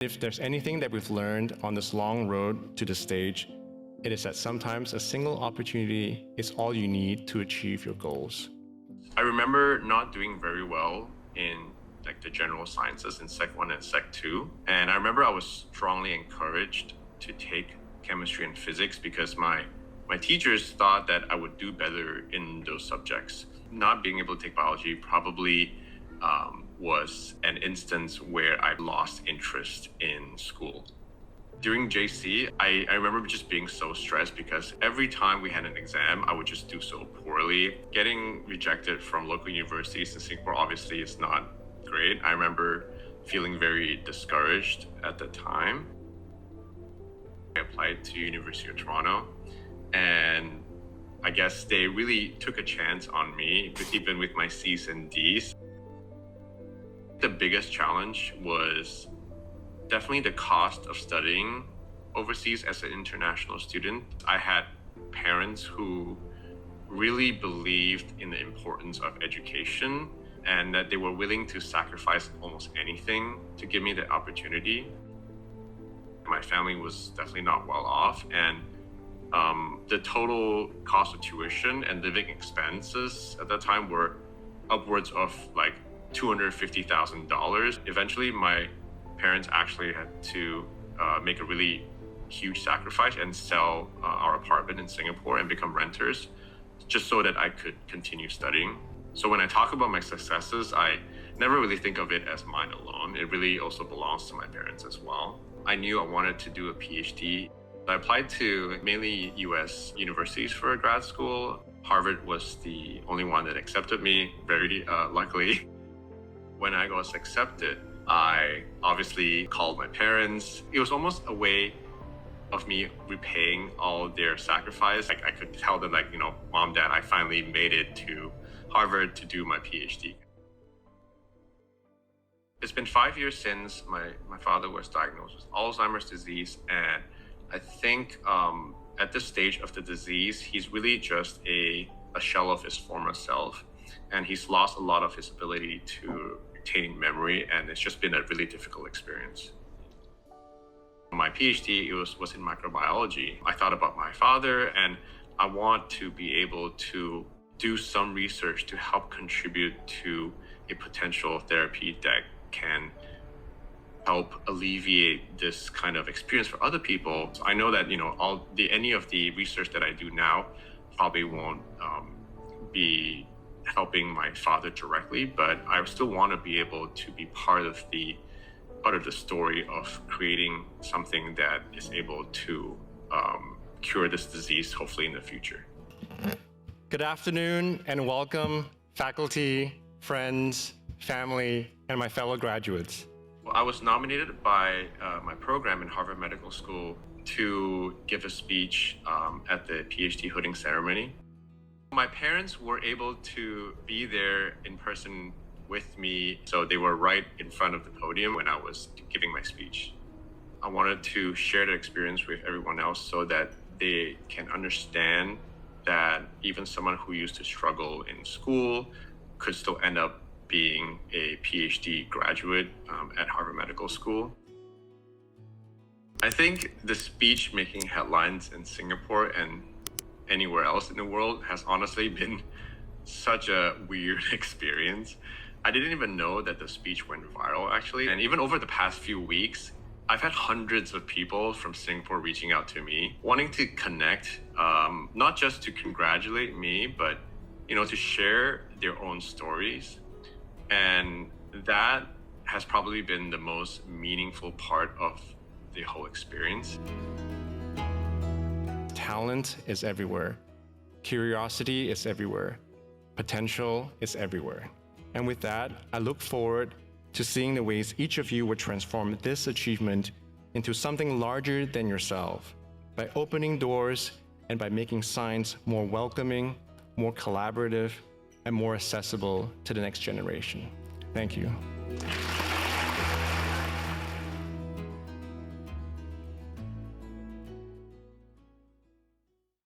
If there's anything that we've learned on this long road to the stage, it is that sometimes a single opportunity is all you need to achieve your goals. I remember not doing very well in the general sciences in Sec 1 and Sec 2. And I remember I was strongly encouraged to take chemistry and physics because my teachers thought that I would do better in those subjects. Not being able to take biology probably was an instance where I lost interest in school. During JC, I remember just being so stressed because every time we had an exam, I would just do so poorly. Getting rejected from local universities in Singapore obviously is not great. I remember feeling very discouraged at the time. I applied to University of Toronto, and I guess they really took a chance on me, even with my C's and D's. The biggest challenge was definitely the cost of studying overseas as an international student. I had parents who really believed in the importance of education and that they were willing to sacrifice almost anything to give me the opportunity. My family was definitely not well off, and the total cost of tuition and living expenses at that time were upwards of $250,000. Eventually, my parents actually had to make a really huge sacrifice and sell our apartment in Singapore and become renters just so that I could continue studying. So when I talk about my successes, I never really think of it as mine alone. It really also belongs to my parents as well. I knew I wanted to do a PhD. I applied to mainly US universities for grad school. Harvard was the only one that accepted me, very luckily. When I was accepted, I obviously called my parents. It was almost a way of me repaying all their sacrifice. I could tell them Mom, Dad, I finally made it to Harvard to do my PhD. It's been 5 years since my father was diagnosed with Alzheimer's disease. And I think at this stage of the disease, he's really just a shell of his former self. And he's lost a lot of his ability to retain memory, and it's just been a really difficult experience. My PhD was in microbiology. I thought about my father, and I want to be able to do some research to help contribute to a potential therapy that can help alleviate this kind of experience for other people. So I know that any of the research that I do now probably won't be helping my father directly, but I still want to be able to be part of the story of creating something that is able to cure this disease, hopefully in the future. Good afternoon and welcome, faculty, friends, family, and my fellow graduates. I was nominated by my program in Harvard Medical School to give a speech at the PhD hooding ceremony. My parents were able to be there in person with me, so they were right in front of the podium when I was giving my speech. I wanted to share the experience with everyone else so that they can understand that even someone who used to struggle in school could still end up being a PhD graduate at Harvard Medical School. I think the speech making headlines in Singapore and anywhere else in the world has honestly been such a weird experience. I didn't even know that the speech went viral, actually. And even over the past few weeks, I've had hundreds of people from Singapore reaching out to me, wanting to connect, not just to congratulate me, but to share their own stories. And that has probably been the most meaningful part of the whole experience. Talent is everywhere. Curiosity is everywhere. Potential is everywhere. And with that, I look forward to seeing the ways each of you would transform this achievement into something larger than yourself by opening doors and by making science more welcoming, more collaborative, and more accessible to the next generation. Thank you.